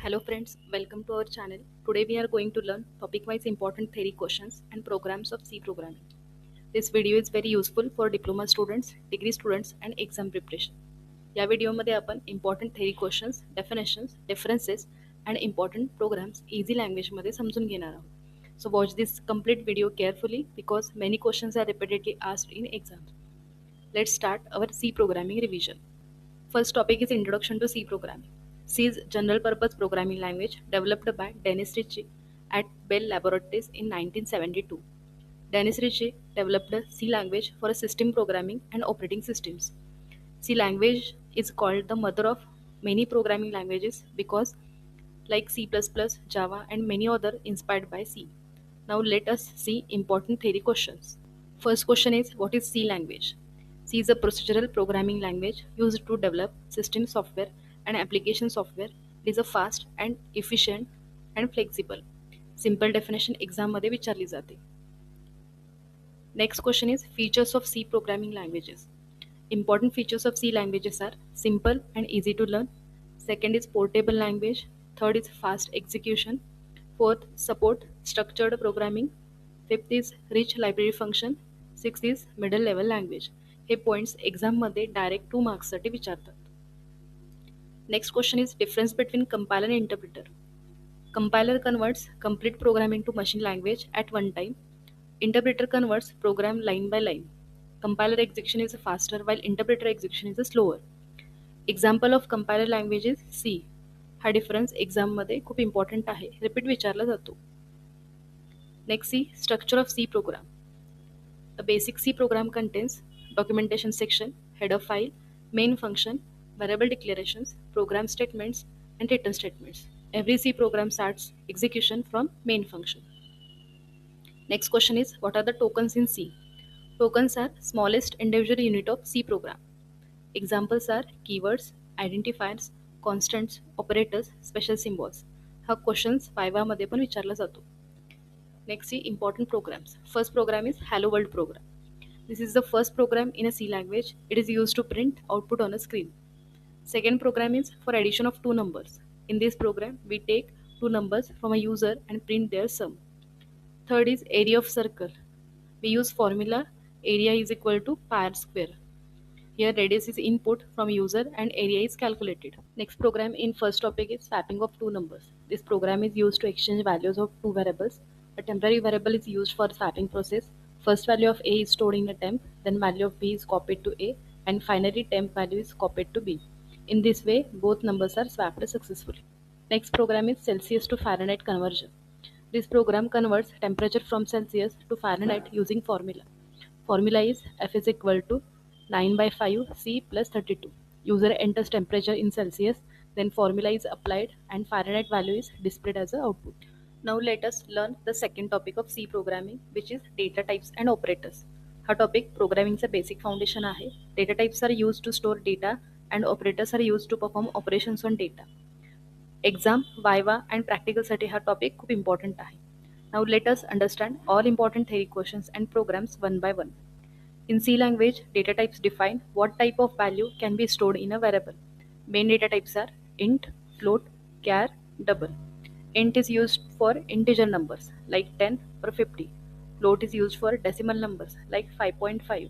Hello friends, welcome to our channel. Today we are going to learn topic-wise important theory questions and programs of C programming. This video is very useful for diploma students, degree students and exam preparation. या व्हिडिओमध्ये आपण important theory questions, definitions, differences and important programs easy लँग्वेजमध्ये समजून घेणार आहोत. So watch this complete video carefully because many questions are repeatedly asked in exams. Let's start our C programming revision. First topic is Introduction to C programming. C is general purpose programming language developed by Dennis Ritchie at Bell Laboratories in 1972. Dennis Ritchie developed a C language for system programming and operating systems. C language is called the mother of many programming languages because like C++, Java and many other inspired by C. Now let us see important theory questions. First question is, what is C language? C is a procedural programming language used to develop system software and application software. It is a fast and efficient and flexible. Simple definition exam मध्ये विचारली जाते. Next question is features of C programming languages. Important features of C languages are simple and easy to learn. Second is portable language. Third is fast execution. Fourth, support structured programming. Fifth is rich library function. Sixth is middle level language. हे points एक्झाममध्ये direct 2 मार्क्ससाठी विचारतात. Next question is difference between compiler and interpreter. Compiler converts complete program into machine language at one time. Interpreter converts program line by line. Compiler execution is faster while interpreter execution is slower. Example of compiler language is C. हा difference एक्झाममध्ये खूप important आहे, repeat विचारला जातो. Next C structure of C program. A basic C program contains documentation section, header file, main function, variable declarations, program statements, and return statements. Every C program starts execution from main function. Next question is, what are the tokens in C? Tokens are smallest individual unit of C program. Examples are keywords, identifiers, constants, operators, special symbols. हा questions वायवामध्ये पण विचारला जातो. Next see important programs. First program is Hello World program. This is the first program in a C language. It is used to print output on a screen. Second program is for addition of two numbers. In this program, we take two numbers from a user and print their sum. Third is area of circle. We use formula area is equal to pi r square. Here radius is input from user and area is calculated. Next program in first topic is swapping of two numbers. This program is used to exchange values of two variables. A temporary variable is used for swapping process. First value of A is stored in a temp, then value of B is copied to A, and finally temp value is copied to B. In this way, both numbers are swapped successfully. Next program is Celsius to Fahrenheit conversion. This program converts temperature from Celsius to Fahrenheit using formula. Formula is F is equal to 9 by 5 C plus 32. User enters temperature in Celsius, then formula is applied and Fahrenheit value is displayed as a output. Now let us learn the second topic of C programming, which is data types and operators. हा topic प्रोग्रामिंगचा basic foundation आहे. Data types are use to store data and operators are use to perform operations on data. Exam, viva and प्रॅक्टिकलसाठी हा topic खूप important आहे. Now let us understand all important theory questions and programs one by one. In C language, data types define what type of value can be stored in a variable. Main data types are int, float, char, double. Int is used for integer numbers like 10 or 50. Float is used for decimal numbers like 5.5.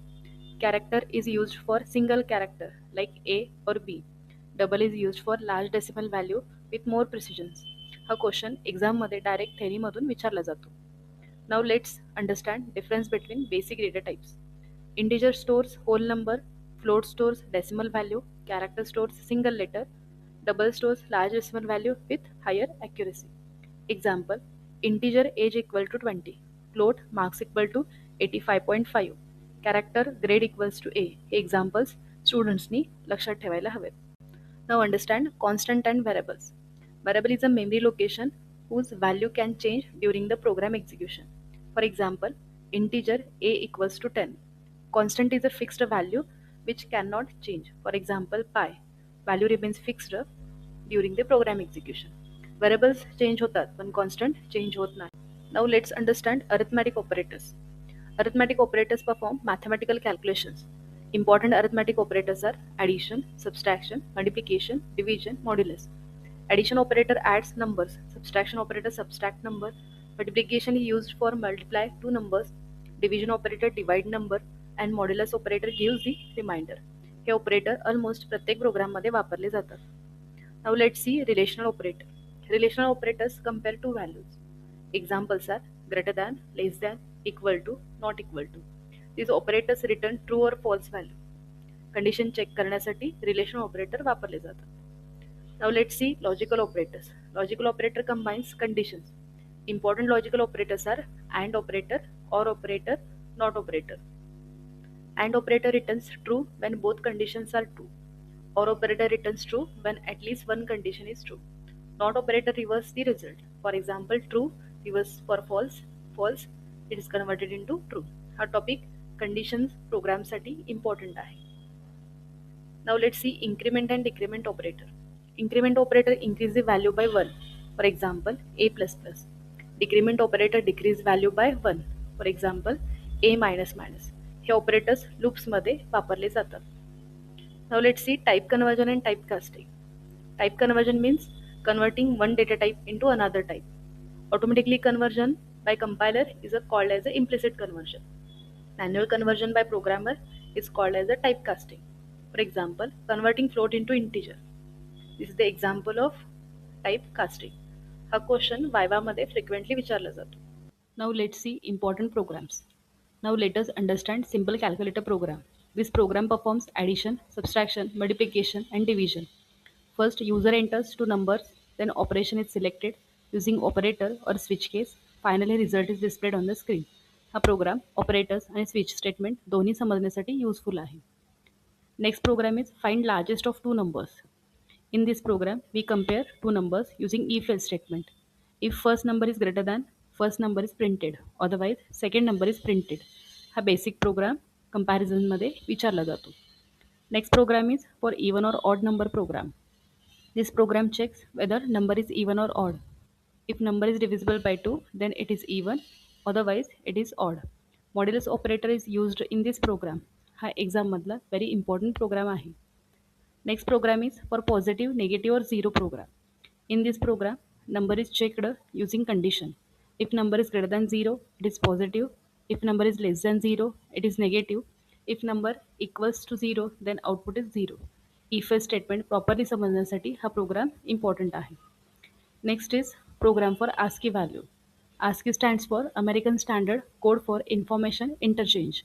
Character is used for single character like A or B. Double is used for large decimal value with more precision. हा question एक्झाममध्ये direct थेरीमधून विचारला जातो. Now let's understand difference between basic data types. Integer stores whole number, float stores decimal value, character stores single letter, double stores large decimal value with higher accuracy. Example, integer age equal to 20, float marks equal to 85.5, character grade equals to A. Hey examples स्टुडंट्सनी लक्षात ठेवायला हवेत. Now understand constant and variables. Variable is a memory location whose value can change during the program execution. For example, integer A equals to 10. Constant is a fixed value which cannot change. For example, pi. Value remains fixed during the program execution. Variables change होतात पण constant change होत नाही. Now let's understand arithmetic operators. Arithmetic operators perform mathematical calculations. Important arithmetic operators are addition, subtraction, multiplication, division, modulus. Addition operator adds numbers. Subtraction operator subtract number. Multiplication is used for multiply two numbers. Division operator divide number. And modulus operator gives the remainder. हे operator almost प्रत्येक प्रोग्राममध्ये वापरले जातात. Now let's see relational operator. Relational operators compare two values. Examples are greater than, less than, equal to, not equal to. These operators return true or false value. Condition check करण्यासाठी relation operator वापरले जातात. Now let's see logical operators. Logical operator combines conditions. Important logical operators are AND operator, OR operator, NOT operator. AND operator returns true when both conditions are true. OR operator returns true when at least one condition is true. NOT operator reverses the result. For example, true reverse for false, false it is converted into true. हा topic conditions प्रोग्रामसाठी important आहे. Now let's see increment and decrement operator. Increment operator increase the value by 1. For example, a plus plus. Decrement operator decrease value by 1. For example, a minus minus. हे operators लूप्समध्ये वापरले जातात. Now let's see type conversion and typecasting. Type conversion means converting one data type into another type. Automatically conversion by compiler is called as a implicit conversion. Manual conversion by programmer is called as a typecasting. For example, converting float into integer. This is the example of typecasting. हा question वायवामध्ये frequently विचारला जातो. Now let's see important programs. Now let us understand simple calculator program. This program performs addition, subtraction, multiplication and division. First, user enters two numbers, then operation is selected using operator or switch case. Finally, result is displayed on the screen. हा programme operators आणि switch statement दोन्ही समजण्यासाठी useful आहे. Next program is find largest of two numbers. In this program, we compare two numbers using if-else statement. If first number is greater than, first number is printed. Otherwise, second number is printed. हा basic programme कंपॅरिझनमध्ये विचारला जातो. Next program is for even or odd number program. This program checks whether number is even or odd. If number is divisible by 2, then it is even, otherwise it is odd. Modulus operator is used in this program. हा exam मधला very important program आहे. Next program is for positive, negative or zero program. In this program, number is checked using condition. If number is greater than 0, it is positive. If number is less than 0, it is negative. If number equals to 0, then output is 0. If statement properly समजण्यासाठी हा programme important आहे. Next is program for ASCII value. ASCII stands for American Standard Code for Information Interchange.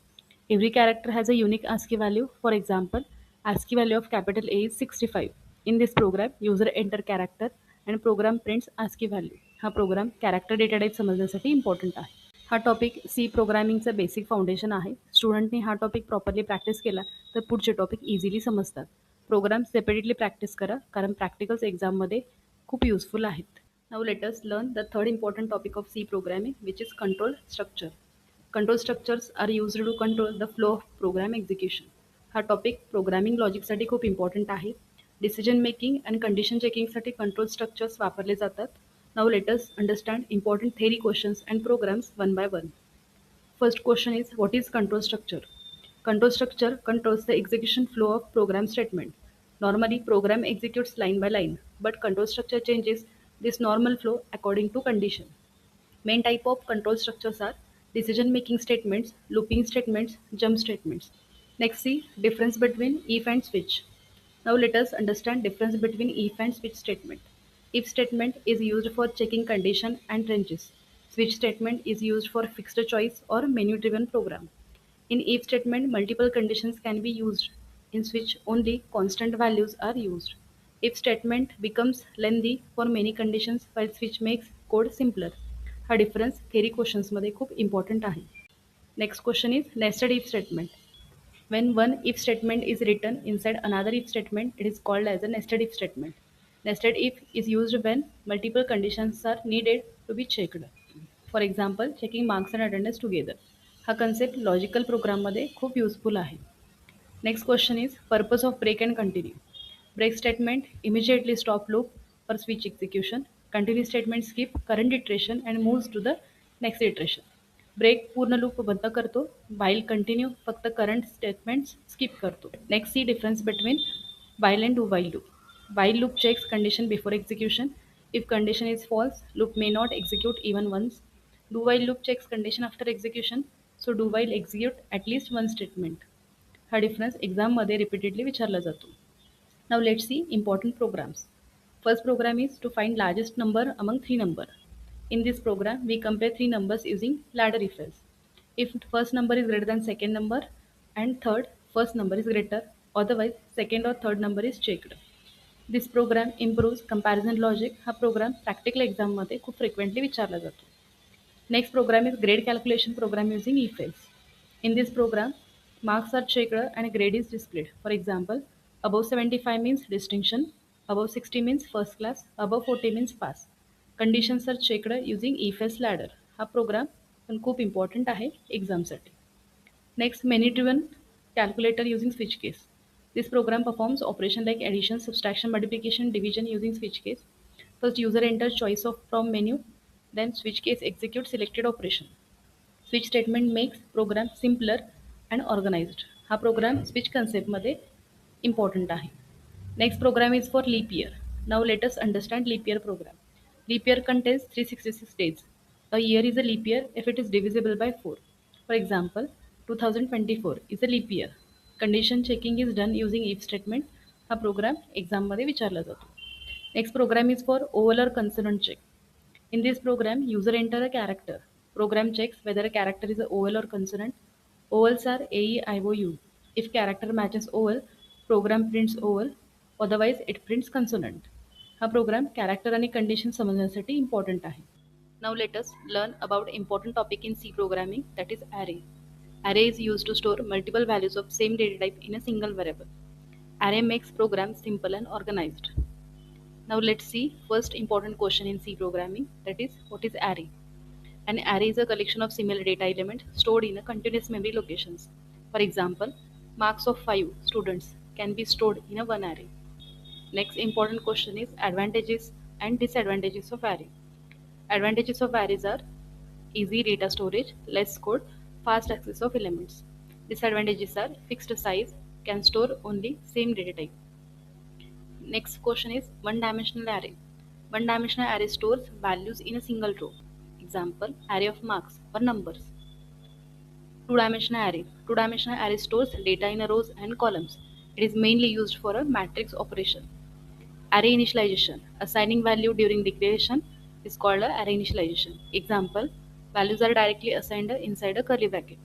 Every character has a unique ASCII value. For example, ASCII value of capital A is 65. In this program, user enter character and program prints ASCII value. हा programme character data type समजण्यासाठी important आहे. हा topic सी प्रोग्रामिंगचं basic foundation आहे. स्टुडंटनी हा topic properly practice केला तर पुढचे topic easily समजतात. प्रोग्राम सेपरेटली प्रॅक्टिस करा कारण प्रॅक्टिकल्स एक्झाममध्ये खूप युजफुल आहेत. Now let us learn the third important topic of C programming, which is control structure. Control structures are used to control the flow of program execution. हा topic programming लॉजिकसाठी खूप important आहे. Decision making आणि condition चेकिंगसाठी control structures वापरले जातात. Now let us understand important theory questions and programs one by one. First question is, what is control structure? Control structure controls the execution flow of program statement. Normally, program executes line by line, but control structure changes this normal flow according to condition. Main type of control structures are decision-making statements, looping statements, jump statements. Next, see difference between if and switch. Now let us understand difference between if and switch statement. If statement is used for checking condition and ranges. Switch statement is used for fixed choice or menu-driven program. In if statement, multiple conditions can be used. In switch, only constant values are used. If statement becomes lengthy for many conditions, while switch makes code simpler. हा difference theory क्वेश्चन्समध्ये खूप important आहे. Next question is nested if statement. When one if statement is written inside another if statement, it is called as a nested if statement. Nested if is used when multiple conditions are needed to be checked. For example, checking marks and attendance together. हा concept logical प्रोग्राममध्ये खूप useful आहे. Next question is purpose of break and continue. Break statement immediately stop loop or switch execution. Continue statement skip current iteration and moves to the next iteration. Break पूर्ण loop बंद करतो, while continue फक्त current statements skip करतो. Next C difference between while and do while do. While loop checks condition before execution. If condition is false, loop may not execute even once. Do while loop checks condition after execution. So do while execute at least one statement. हा difference एक्झाममध्ये repeatedly विचारला जातो. Now let's see important programs. First program is to find largest number among three numbers. In this program, we compare three numbers using ladder if-else. If first number is greater than second number and third, first number is greater, otherwise second or third number is checked. This program improves comparison logic. हा programme practical एक्झाममध्ये खूप frequently विचारला जातो. Next program is grade calculation program using if-else. In this program, marks are checked and grade is displayed. For example, above 75 means distinction, above 60 means first class, above 40 means pass. Conditions are checked using if-else ladder. हा programme पण खूप important आहे एक्झामसाठी. Next, many-driven calculator using switch case. This program performs operation like addition, subtraction, multiplication, division using switch case. First, user enters choice of from menu, then switch case executes selected operation. Switch statement makes program simpler and organized. हा programme switch कन्सेप्टमध्ये important आहे. Next program is for leap year. Now let us understand leap year program. Leap year contains 366 days. A year is a leap year if it is divisible by 4. For example, 2024 is a leap year. Condition checking is done using if statement. हा programme एक्झाममध्ये विचारला जातो. Next program is for oval or consonant check. In this program, user enter a character. Program checks whether a character is a oval or consonant. Ovals are A, E, I, O, U. If character matches oval, program prints oval. Otherwise, it prints consonant. हा programme character आणि condition समजण्यासाठी important आहे. Now let us learn about important topic in C programming, that is array. Array is used to store multiple values of same data type in a single variable. Array makes programs simple and organized. Now let's see first important question in C programming, that is what is array. An array is a collection of similar data elements stored in a continuous memory locations. For example, marks of 5 students can be stored in a one array. Next important question is advantages and disadvantages of array. Advantages of arrays are easy data storage, less code, fast access of elements. Disadvantages are fixed size, can store only same data type. Next question is one-dimensional array. One-dimensional array stores values in a single row. Example, array of marks or numbers. Two-dimensional array. Two-dimensional array stores data in rows and columns. It is mainly used for a matrix operation. Array initialization. Assigning value during declaration is called a array initialization. Example, values are directly assigned inside a curly bracket.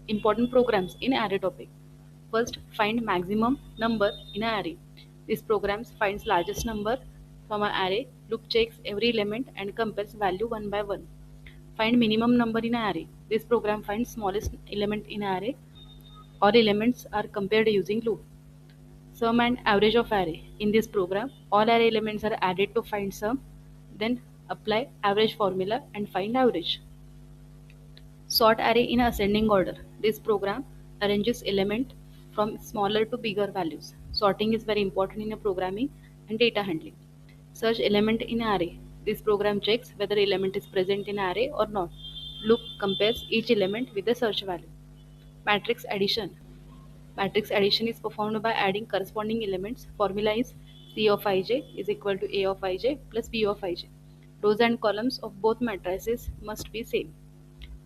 Important programs in array topic. First, find maximum number in an array. This program finds largest number from an array, loop checks every element and compares value one by one. Find minimum number in an array. This program finds smallest element in an array. All elements are compared using loop. Sum and average of array. In this program, all array elements are added to find sum, then apply average formula and find average. Sort array in ascending order. This program arranges element from smaller to bigger values. Sorting is very important in a programming and data handling. Search element in array. This program checks whether element is present in array or not. Loop compares each element with the search value. Matrix addition. Matrix addition is performed by adding corresponding elements. Formula is C of ij is equal to A of ij plus B of ij. Rows and columns of both matrices must be same.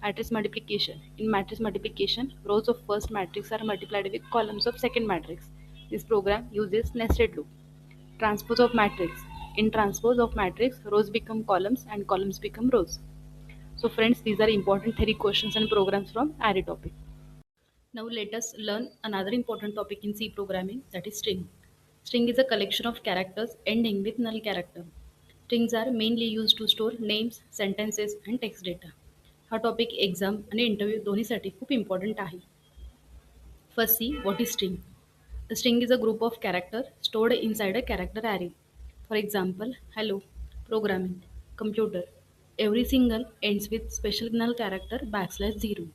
Matrix multiplication. In matrix multiplication, rows of first matrix are multiplied with columns of second matrix. This program uses nested loop. Transpose of matrix. In transpose of matrix, rows become columns and columns become rows. So friends, these are important theory questions and programs from array topic. Now let us learn another important topic in C programming, that is string. String is a collection of characters ending with null character. Strings are mainly used to store names, sentences and text data. हा topic exam आणि interview दोन्हीसाठी खूप important आहे. First see what is string. A string is a group of character stored inside a character array. For example, hello, programming, computer. Every single ends with special null character \0.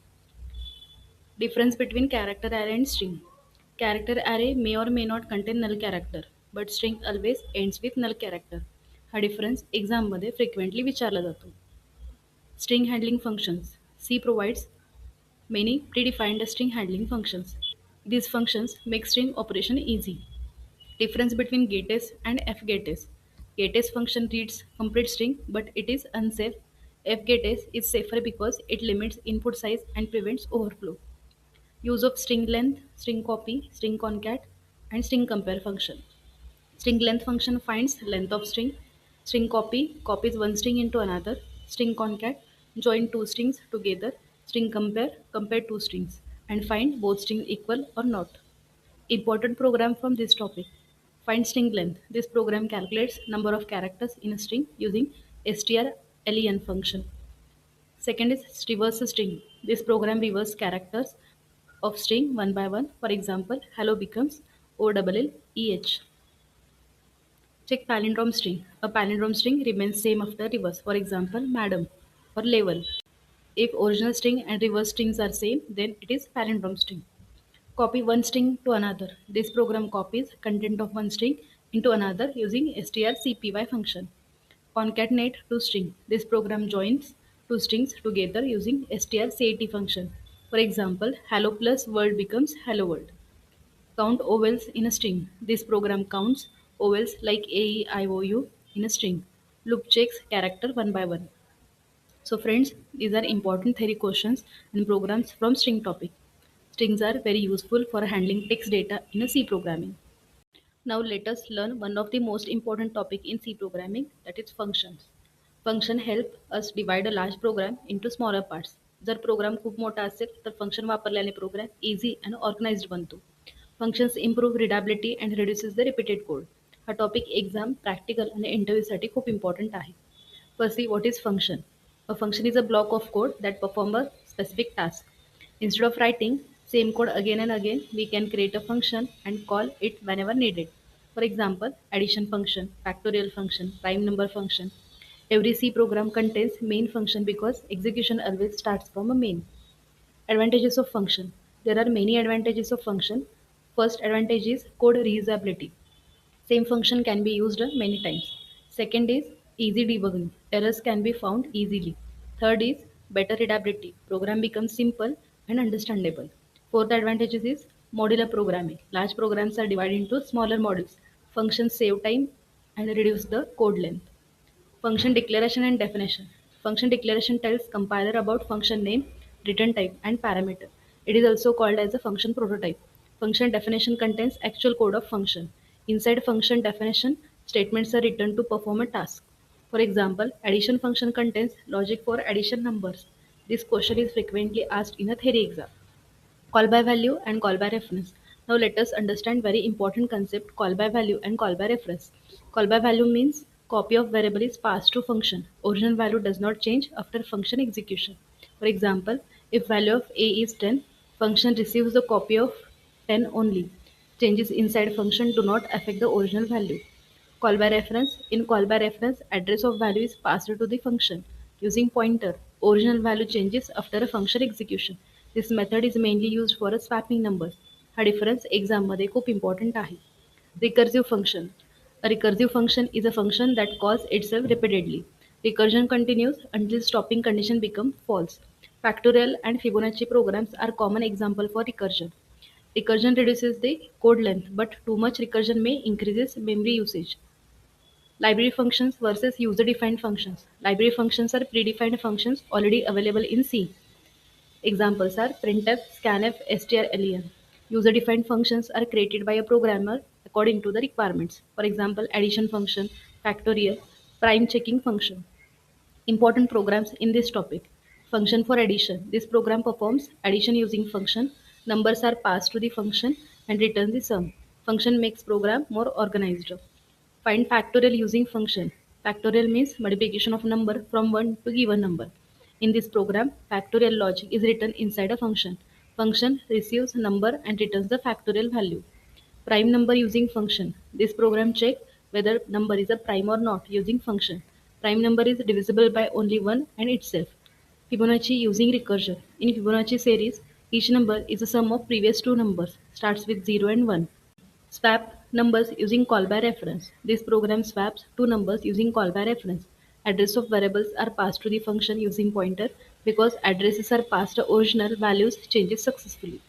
Difference between character array and string. Character array may or may not contain null character, but string always ends with null character. हा difference एक्झाममध्ये frequently विचारला जातो. String handling functions. C provides many predefined string handling functions. These functions make string operation easy. Difference between gateys and fgateys. Gateys function reads complete string, but it is unsafe. Fgateys is safer because it limits input size and prevents overflow. Use of string length, string copy, string concat, and string compare function. String length function finds length of string. String copy copies one string into another. String concat join two strings together. String compare two strings and find both strings equal or not. Important program from this topic. Find string length. This program calculates number of characters in a string using strlen function. Second is reverse string. This program reverses characters of string one by one. For example, hello becomes OLLEH. Check palindrome string. A palindrome string remains same after reverse. For example, madam or level. If original string and reverse strings are same, then it is palindrome string. Copy one string to another. This program copies content of one string into another using strcpy function. Concatenate two string. This program joins two strings together using strcat function. For example, hello plus world becomes hello world. Count vowels in a string. This program counts vowels like A, E, I, O, U in a string. Loop checks character one by one. So friends, these are important theory questions and programs from string topic. Strings are very useful for handling text data in a C programming. Now let us learn one of the most important topic in C programming, that is functions. Function help us divide a large program into smaller parts. जर program खूप मोठा असेल तर function वापरल्याने program easy आणि organised बनतो. Functions improve readability and reduces the repeated code. हा topic exam, practical आणि इंटरव्ह्यूसाठी खूप इम्पॉर्टंट आहे. Firstly, what is function? A function is a block of code that performs a specific task. Instead of writing same code again and again, we can create a function and call it whenever needed. For example, addition function, factorial function, prime number function. Every C program contains main function because execution always starts from a main. Advantages of function. There are many advantages of function. First advantage is code reusability. Same function can be used many times. Second is easy debugging. Errors can be found easily. Third is better readability. Program becomes simple and understandable. Fourth advantage is modular programming. Large programs are divided into smaller modules. Functions save time and reduce the code length. Function declaration and definition. Function declaration tells compiler about function name, return type, and parameter. It is also called as a function prototype. Function definition contains actual code of function. Inside function definition, statements are written to perform a task. For example, addition function contains logic for addition numbers. This question is frequently asked in a theory exam. Call by value and call by reference. Now let us understand very important concept, call by value and call by reference. Call by value means copy of variable is passed to function. Original value does not change after function execution. For example, if value of a is 10, function receives the copy of 10 only. Changes inside function do not affect the original value. Call by reference. In call by reference, address of value is passed to the function. Using pointer, original value changes after a function execution. This method is mainly used for swapping numbers. हा difference एक्झाममध्ये खूप important आहे. Recursive function. A recursive function is a function that calls itself repeatedly. Recursion continues until stopping condition becomes false. Factorial and Fibonacci programs are common example for recursion. Recursion reduces the code length, but too much recursion may increases memory usage. Library functions versus user-defined functions. Library functions are predefined functions already available in C. Examples are printf, scanf, strlen. User-defined functions are created by a programmer according to the requirements. For example, addition function, factorial, prime checking function. Important programs in this topic. Function for addition. This program performs addition using function. Numbers are passed to the function and returns the sum. Function makes program more organized. Find factorial using function. Factorial means multiplication of number from one to given number. In this program, factorial logic is written inside a function. Function receives number and returns the factorial value. Prime number using function. This program checks whether number is a prime or not using function. Prime number is divisible by only 1 and itself. Fibonacci using recursion. In Fibonacci series, each number is a sum of previous two numbers, starts with 0 and 1. Swap numbers using call by reference. This program swaps two numbers using call by reference. Address of variables are passed to the function using pointer. Because addresses are passed, original values changes successfully.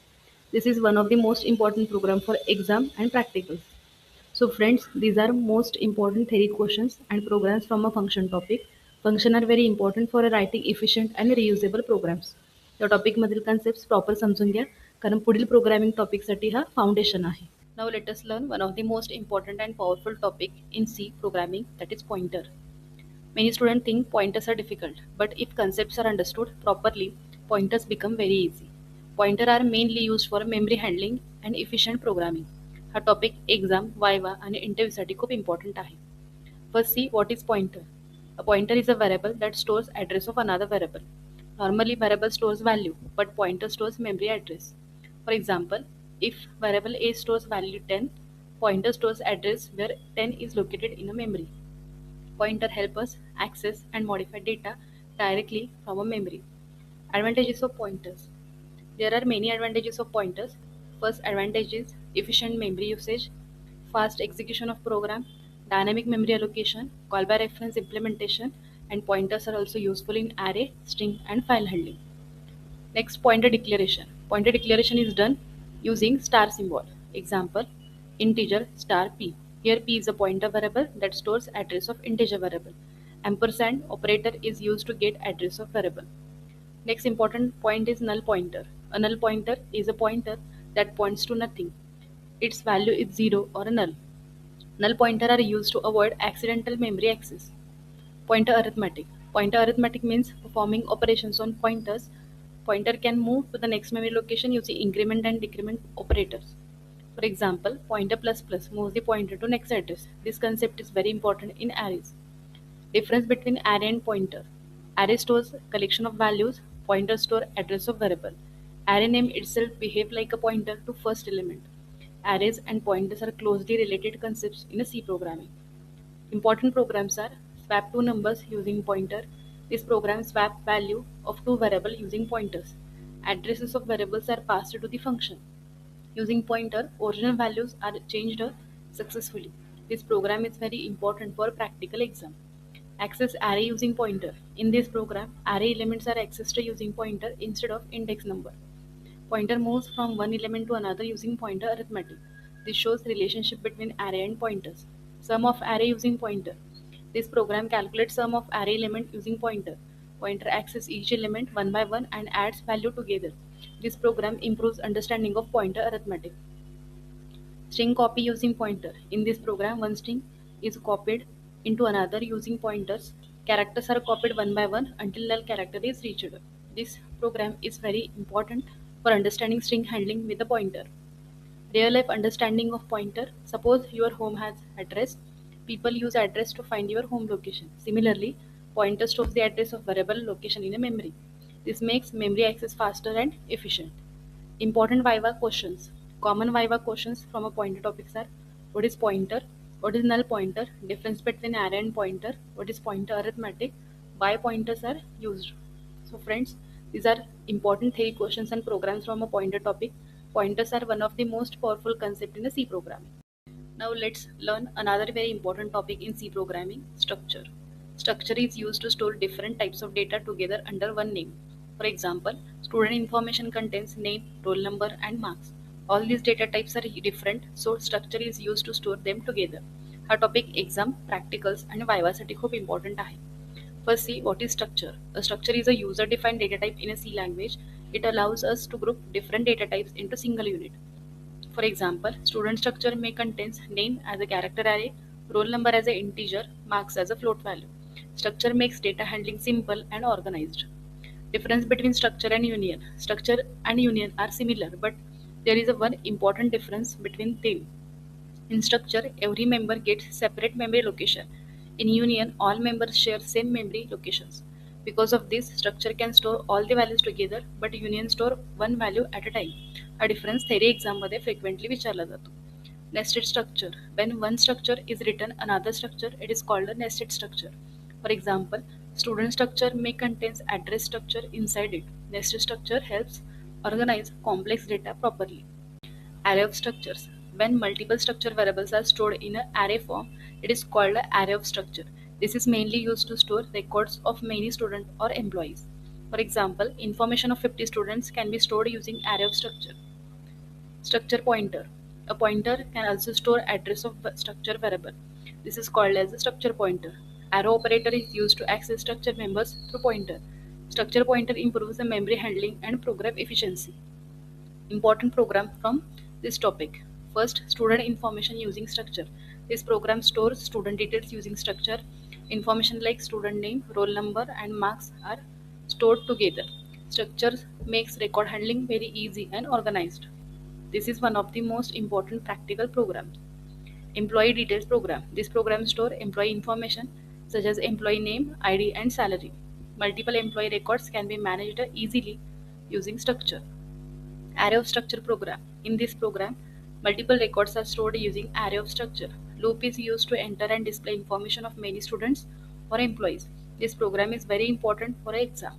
This is one of the most important program for exam and practicals. So friends, these are most important theory questions and programs from a function topic. Function are very important for writing efficient and reusable programs. या topic मधील concept proper समजून घ्या कारण पुढील programming टॉपिकसाठी हा foundation आहे. Now let us learn one of the most important and powerful topic in C programming, that is pointer. Many students think pointers are difficult, but if concepts are understood properly, pointers become very easy. Pointers are mainly used for memory handling and efficient programming. हा topic exam, viva आणि इंटरव्ह्यूसाठी खूप important आहे. First, see what is pointer. A pointer is a variable that stores address of another variable. Normally, variable stores value, but pointer stores memory address. For example, if variable a stores value 10, pointer stores address where 10 is located in a memory. Pointer help us access and modify data directly from a memory. Advantages of pointers. There are many advantages of pointers. First advantage is efficient memory usage, fast execution of program, dynamic memory allocation, call by reference implementation, and pointers are also useful in array, string, and file handling. Next, pointer declaration. Pointer declaration is done using star symbol. Example, integer star p. Here p is a pointer variable that stores address of integer variable. Ampersand operator is used to get address of variable. Next important point is null pointer. A null pointer is a pointer that points to nothing. Its value is 0 or null. Null pointer are used to avoid accidental memory access. Pointer arithmetic. Pointer arithmetic means performing operations on pointers. Pointer can move to the next memory location using increment and decrement operators. For example, pointer plus plus moves the pointer to next address. This concept is very important in arrays. Difference between array and pointer. Array stores collection of values, pointer store address of variable. Array name itself behave like a pointer to first element. Arrays and pointers are closely related concepts in a C programming. Important programs are swap two numbers using pointer. This program swap value of two variables using pointers. Addresses of variables are passed to the function. Using pointer, original values are changed successfully. This program is very important for practical exam. Access array using pointer. In this program, array elements are accessed using pointer instead of index number. Pointer moves from one element to another using pointer arithmetic. This shows relationship between array and pointers. Sum of array using pointer. This program calculates sum of array element using pointer. Pointer accesses each element one by one and adds value together. This program improves understanding of pointer arithmetic. String copy using pointer. In this program, one string is copied into another using pointers. Characters are copied one by one until null character is reached. This program is very important for understanding string handling with a pointer. Real life understanding of pointer. Suppose your home has address. People use address to find your home location. Similarly, pointer stores the address of variable location in a memory. This makes memory access faster and efficient. Important Viva questions. Common Viva questions from a pointer topics are: what is pointer? What is null pointer? Difference between array and pointer? What is pointer arithmetic? Why pointers are used? So friends, these are important theory questions and programs from a pointer topic. Pointers are one of the most powerful concept in a C programming. Now let's learn another very important topic in C programming, structure. Structure is used to store different types of data together under one name. For example, student information contains name, roll number, and marks. All these data types are different, so structure is used to store them together. हा topic exam, practicals आणि वायवासाठी खूप important आहे. First, see what is structure. A structure is a user-defined data type in a C language. It allows us to group different data types into single unit. For example, student structure may contain name as a character array, roll number as an integer, marks as a float value. Structure makes data handling simple and organized. Difference between structure and union. Structure and union are similar, but there is a one important difference between them. In structure, every member gets separate memory location. In union, all members share same memory locations. Because of this, structure can store all the values together, but union store one value at a time. हा difference theory एक्झाममध्ये frequently विचारला जातो. Nested structure. When one structure is written another structure, it is called a nested structure. For example, student structure may contain address structure inside it. Nested structure helps organize complex data properly. Array of structures. When multiple structure variables are stored in an array form, it is called an array of structure. This is mainly used to store records of many students or employees. For example, information of 50 students can be stored using array of structure. Structure pointer. A pointer can also store address of structure variable. This is called as a structure pointer. Arrow operator is used to access structure members through pointer. Structure pointer improves the memory handling and program efficiency. Important program from this topic. First, student information using structure. This program stores student details using structure. Information like student name, roll number, and marks are stored together. Structure makes record handling very easy and organized. This is one of the most important practical programs. Employee details program. This program stores employee information such as employee name, ID, and salary. Multiple employee records can be managed easily using structure. Array of structure program. In this program, multiple records are stored using array of structure. Loop is used to enter and display information of many students or employees. This program is very important for an exam.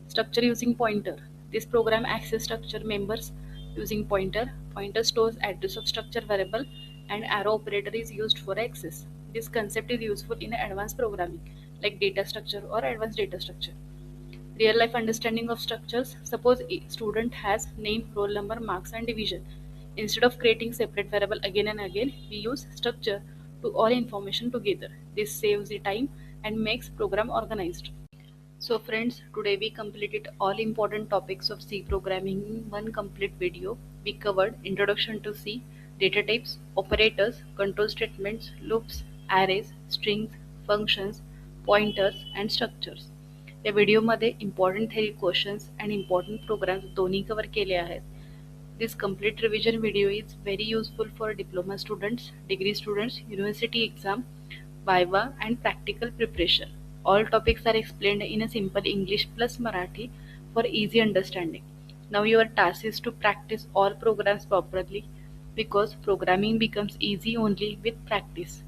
Structure using pointer. This program accesses structure members using pointer. Pointer stores address of structure variable and arrow operator is used for access. This concept is useful in advanced programming like data structure or advanced data structure. Real life understanding of structures. Suppose a student has name, roll number, marks and division. Instead of creating separate variable again and again, we use structure to all information together. This saves the time and makes program organized. So friends, today we completed all important topics of C programming in one complete video. We covered introduction to C, data types, operators, control statements, loops, arrays, strings, functions, pointers and structures. या व्हिडिओमध्ये important theory questions and important programs दोन्ही cover केले आहेत. This complete revision video is very useful for diploma students, degree students, university exam, viva and practical preparation. All topics are explained in a simple English plus Marathi for easy understanding. Now your task is to practice all programs properly because programming becomes easy only with practice.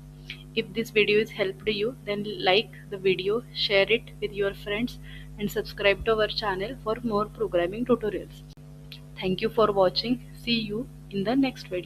If this video is helped you, then like the video, share it with your friends and subscribe to our channel for more programming tutorials. Thank you for watching. See you in the next video.